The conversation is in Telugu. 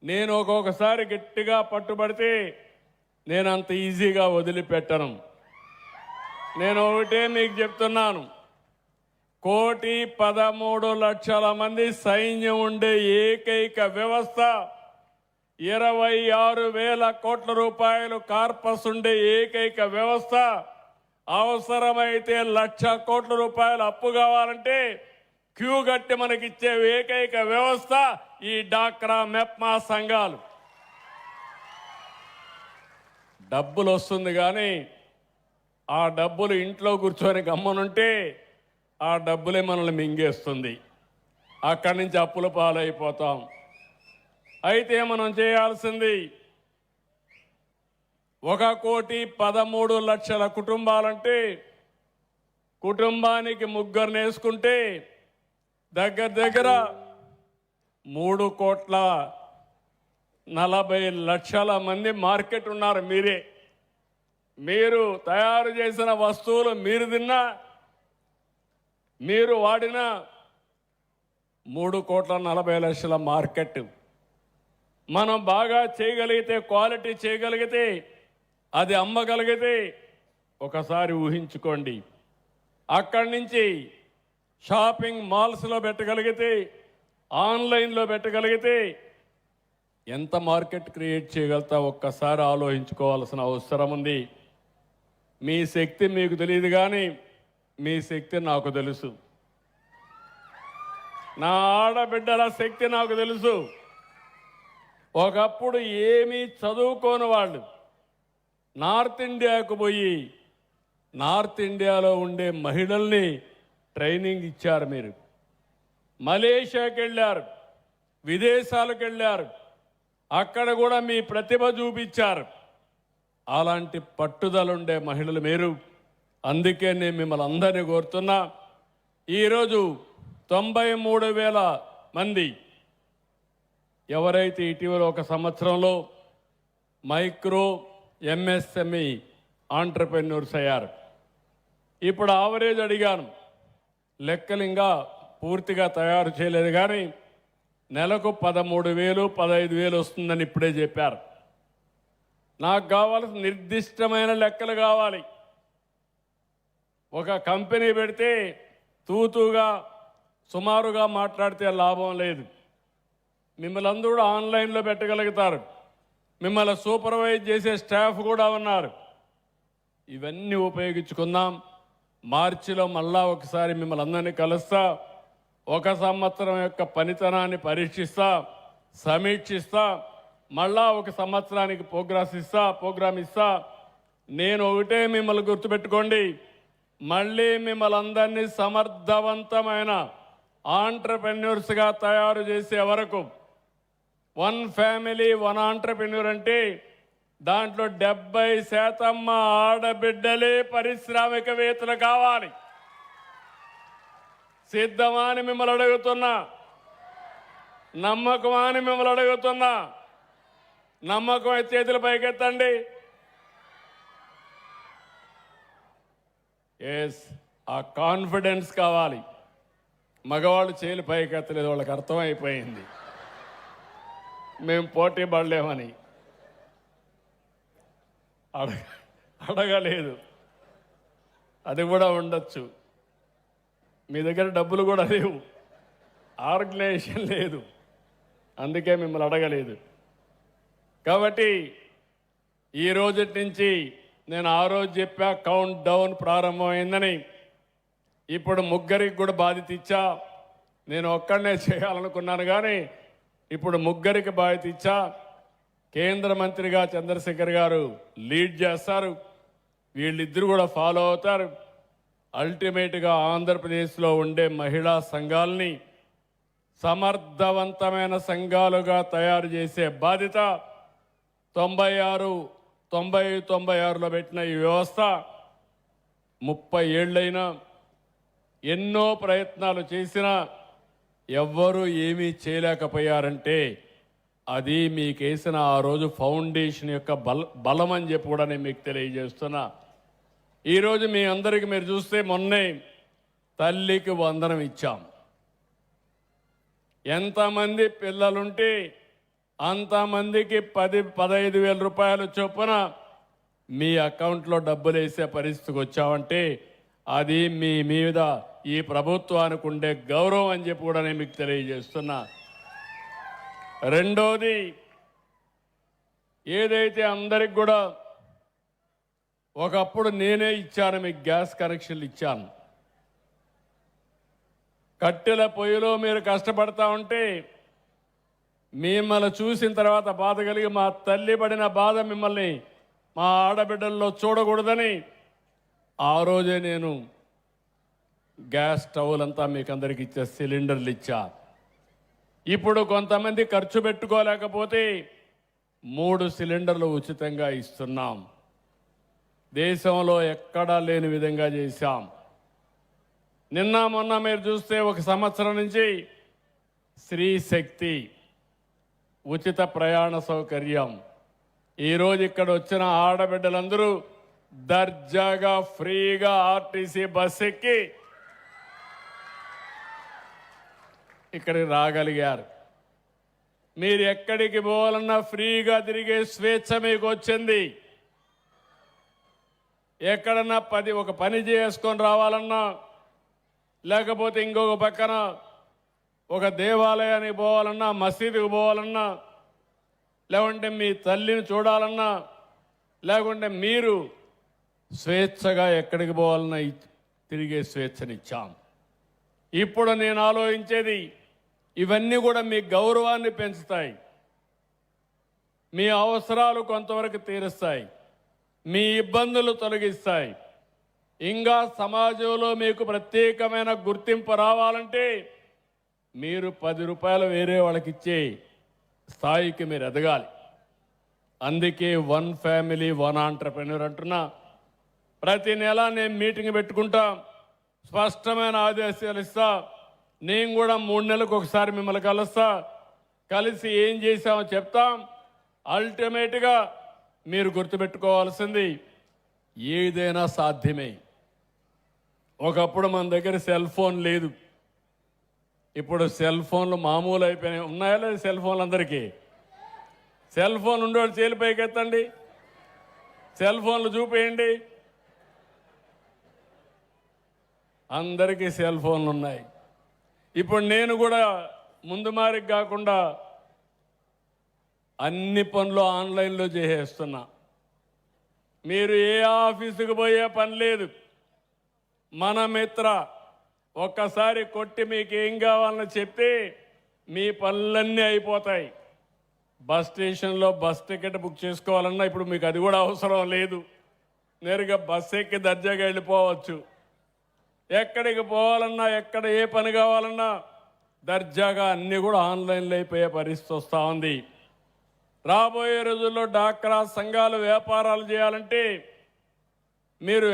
నేను ఒక్కొక్కసారి గట్టిగా పట్టుబడితే నేను అంత ఈజీగా వదిలిపెట్టను. నేను ఒకటే మీకు చెప్తున్నాను, 1,13,00,000 మంది సైన్యం ఉండే ఏకైక వ్యవస్థ, 26,000 కోట్ల రూపాయలు కార్పస్ ఉండే ఏకైక వ్యవస్థ, అవసరమైతే 1,00,000 కోట్ల రూపాయలు అప్పు కావాలంటే క్యూ గట్టి మనకిచ్చే ఏకైక వ్యవస్థ ఈ డాక్రా మెప్మా సంఘాలు. డబ్బులు వస్తుంది కానీ ఆ డబ్బులు ఇంట్లో కూర్చొని గమ్మనుంటే ఆ డబ్బులే మనల్ని మింగేస్తుంది. అక్కడి నుంచి అప్పుల పాలైపోతాం. అయితే మనం చేయాల్సింది 1,13,00,000 కుటుంబాలంటే కుటుంబానికి 3 వేసుకుంటే దగ్గర 3,40,00,000 మంది మార్కెట్ ఉన్నారు. మీరు తయారు చేసిన వస్తువులు మీరు తిన్నా, మీరు వాడిన 3,40,00,000 మార్కెట్. మనం బాగా చేయగలిగితే, క్వాలిటీ చేయగలిగితే, అది అమ్మగలిగితే ఒకసారి ఊహించుకోండి, అక్కడి నుంచి షాపింగ్ మాల్స్లో పెట్టగలిగితే, ఆన్లైన్లో పెట్టగలిగితే ఎంత మార్కెట్ క్రియేట్ చేయగలుగుతా ఒక్కసారి ఆలోచించుకోవాల్సిన అవసరం ఉంది. మీ శక్తి మీకు తెలియదు కానీ మీ శక్తి నాకు తెలుసు. నా ఆడబిడ్డల శక్తి నాకు తెలుసు. ఒకప్పుడు ఏమీ చదువుకోని వాళ్ళు నార్త్ ఇండియాకు పోయి నార్త్ ఇండియాలో ఉండే మహిళల్ని ట్రైనింగ్ ఇచ్చారు. మీరు మలేషియాకి వెళ్ళారు, విదేశాలకు వెళ్ళారు, అక్కడ కూడా మీ ప్రతిభ చూపించారు. అలాంటి పట్టుదలుండే మహిళలు మీరు. అందుకే నేను మిమ్మల్ని అందరినీ కోరుతున్నా, ఈరోజు 93,000 మంది ఎవరైతే ఇటీవల ఒక సంవత్సరంలో మైక్రో ఎంఎస్ఎంఈ ఆంటర్ప్రెన్యూర్స్ అయ్యారు. ఇప్పుడు ఆవరేజ్ అడిగాను, లెక్కలు ఇంకా పూర్తిగా తయారు చేయలేదు కానీ నెలకు 13,000, 15,000 వస్తుందని ఇప్పుడే చెప్పారు. నాకు కావాల్సిన నిర్దిష్టమైన లెక్కలు కావాలి. ఒక కంపెనీ పెడితే తూతుగా సుమారుగా మాట్లాడితే లాభం లేదు. మిమ్మల్ని అందరూ కూడా ఆన్లైన్లో పెట్టగలుగుతారు. మిమ్మల్ని సూపర్వైజ్ చేసే స్టాఫ్ కూడా ఉన్నారు. ఇవన్నీ ఉపయోగించుకుందాం. మార్చిలో మళ్ళా ఒకసారి మిమ్మల్ని అందరినీ కలుస్తా, 1 సంవత్సరం యొక్క పనితనాన్ని పరీక్షిస్తా, సమీక్షిస్తా, మళ్ళా 1 సంవత్సరానికి ప్రోగ్రామ్ ఇస్తా. నేను ఒకటే మిమ్మల్ని గుర్తుపెట్టుకోండి, మళ్ళీ మిమ్మల్ని అందరినీ సమర్థవంతమైన ఆంటర్ప్రెన్యూర్స్గా తయారు చేసే వరకు 1 ఫ్యామిలీ 1 ఆంటర్ప్రెన్యూర్ అంటే దాంట్లో 70% మా ఆడబిడ్డలే పారిశ్రామికవేత్తలు కావాలి. సిద్ధమా అని మిమ్మల్ని అడుగుతున్నా, నమ్మకమా అని మిమ్మల్ని అడుగుతున్నా. నమ్మకం అయితే చేతులు పైకెత్తండి. ఎస్, ఆ కాన్ఫిడెన్స్ కావాలి. మగవాళ్ళు చేతులు పైకెత్తలేదు, వాళ్ళకి అర్థమైపోయింది మేము పోటీ పడలేమని. అడగలేదు, అది కూడా ఉండొచ్చు. మీ దగ్గర డబ్బులు కూడా లేవు, ఆర్గనైజేషన్ లేదు, అందుకే మిమ్మల్ని అడగలేదు. కాబట్టి ఈ రోజు నుంచి నేను ఆ రోజు చెప్పా కౌంట్ డౌన్ ప్రారంభమైందని. ఇప్పుడు 3 కూడా బాధ్యత ఇచ్చా. నేను ఒక్కడనే చేయాలనుకున్నాను కానీ ఇప్పుడు 3 బాధ్యత ఇచ్చా. కేంద్ర మంత్రిగా చంద్రశేఖర్ గారు లీడ్ చేస్తారు, వీళ్ళిద్దరూ కూడా ఫాలో అవుతారు. అల్టిమేట్గా ఆంధ్రప్రదేశ్లో ఉండే మహిళా సంఘాలని సమర్థవంతమైన సంఘాలుగా తయారు చేసే బాధ్యత 96లో పెట్టిన ఈ వ్యవస్థ 30 ఏళ్ళైనా ఎన్నో ప్రయత్నాలు చేసినా ఎవ్వరూ ఏమీ చేయలేకపోయారంటే అది మీకేసిన ఆ రోజు ఫౌండేషన్ యొక్క బలం అని చెప్పి కూడా నేను మీకు తెలియజేస్తున్నా. ఈరోజు మీ అందరికీ మీరు చూస్తే మొన్నే తల్లికి వందనం ఇచ్చాం. ఎంతమంది పిల్లలుంటే అంతమందికి 10-15 వేల రూపాయలు చొప్పున మీ అకౌంట్లో డబ్బులు వేసే పరిస్థితికి వచ్చామంటే అది మీ మీద ఈ ప్రభుత్వానికి ఉండే గౌరవం అని చెప్పి కూడా నేను మీకు తెలియజేస్తున్నా. రెండోది, ఏదైతే అందరికి కూడా ఒకప్పుడు నేనే ఇచ్చాను, మీకు గ్యాస్ కనెక్షన్లు ఇచ్చాను. కట్టెల పొయ్యిలో మీరు కష్టపడతా ఉంటే మిమ్మల్ని చూసిన తర్వాత బాధ కలిగి మా తల్లి పడిన బాధ మిమ్మల్ని మా ఆడబిడ్డల్లో చూడకూడదని ఆ రోజే నేను గ్యాస్ స్టవ్లంతా మీకు అందరికి ఇచ్చే సిలిండర్లు ఇచ్చా. ఇప్పుడు కొంతమంది ఖర్చు పెట్టుకోలేకపోతే 3 సిలిండర్లు ఉచితంగా ఇస్తున్నాం. దేశంలో ఎక్కడా లేని విధంగా చేశాం. నిన్న మొన్న మీరు చూస్తే 1 సంవత్సరం నుంచి స్త్రీ శక్తి ఉచిత ప్రయాణ సౌకర్యం. ఈరోజు ఇక్కడ వచ్చిన ఆడబిడ్డలందరూ దర్జాగా ఫ్రీగా ఆర్టీసీ బస్ ఎక్కి ఇక్కడికి రాగలిగారు. మీరు ఎక్కడికి పోవాలన్నా ఫ్రీగా తిరిగే స్వేచ్ఛ మీకు వచ్చింది. ఎక్కడన్నా ఒక పని చేసుకొని రావాలన్నా, లేకపోతే ఇంకొక పక్కన ఒక దేవాలయానికి పోవాలన్నా, మసీదుకు పోవాలన్నా, లేకుంటే మీ తల్లిని చూడాలన్నా, లేకుంటే మీరు స్వేచ్ఛగా ఎక్కడికి పోవాలన్నా తిరిగే స్వేచ్ఛనిచ్చాం. ఇప్పుడు నేను ఆలోచించేది, ఇవన్నీ కూడా మీ గౌరవాన్ని పెంచుతాయి, మీ అవసరాలు కొంతవరకు తీరుస్తాయి, మీ ఇబ్బందులు తొలగిస్తాయి. ఇంకా సమాజంలో మీకు ప్రత్యేకమైన గుర్తింపు రావాలంటే మీరు 10 రూపాయలు వేరే వాళ్ళకి ఇచ్చే స్థాయికి మీరు ఎదగాలి. అందుకే 1 ఫ్యామిలీ 1 ఆంటర్‌ప్రెన్యూర్ అంటున్నా. ప్రతి నెల నేను మీటింగ్ పెట్టుకుంటా, స్పష్టమైన ఆదేశాలు ఇస్తా. నేను కూడా 3 నెలలకు ఒకసారి మిమ్మల్ని కలుస్తా. కలిసి ఏం చేశామో చెప్తాం. అల్టిమేట్గా మీరు గుర్తుపెట్టుకోవాల్సింది, ఏదైనా సాధ్యమే. ఒకప్పుడు మన దగ్గర సెల్ ఫోన్ లేదు, ఇప్పుడు సెల్ ఫోన్లు మామూలు అయిపోయినాయి. ఉన్నాయా లేదు సెల్ ఫోన్లు అందరికీ? సెల్ ఫోన్ ఉండేవాళ్ళు చేలు పైకి ఎత్తండి, సెల్ ఫోన్లు చూపేయండి. అందరికీ సెల్ ఫోన్లు ఉన్నాయి. ఇప్పుడు నేను కూడా ముందు మారికి కాకుండా అన్ని పనులు ఆన్లైన్లో చేసేస్తున్నా. మీరు ఏ ఆఫీసుకు పోయే పని లేదు. మన మిత్ర ఒక్కసారి కొట్టి మీకు ఏం కావాలని చెప్తే మీ పనులన్నీ అయిపోతాయి. బస్ స్టేషన్లో బస్ టికెట్ బుక్ చేసుకోవాలన్నా ఇప్పుడు మీకు అది కూడా అవసరం లేదు. నేరుగా బస్ ఎక్కి దర్జాగా వెళ్ళిపోవచ్చు. ఎక్కడికి పోవాలన్నా, ఎక్కడ ఏ పని కావాలన్నా దర్జాగా అన్నీ కూడా ఆన్లైన్లో అయిపోయే పరిస్థితి వస్తూ ఉంది. రాబోయే రోజుల్లో డాక్రా సంఘాలు వ్యాపారాలు చేయాలంటే మీరు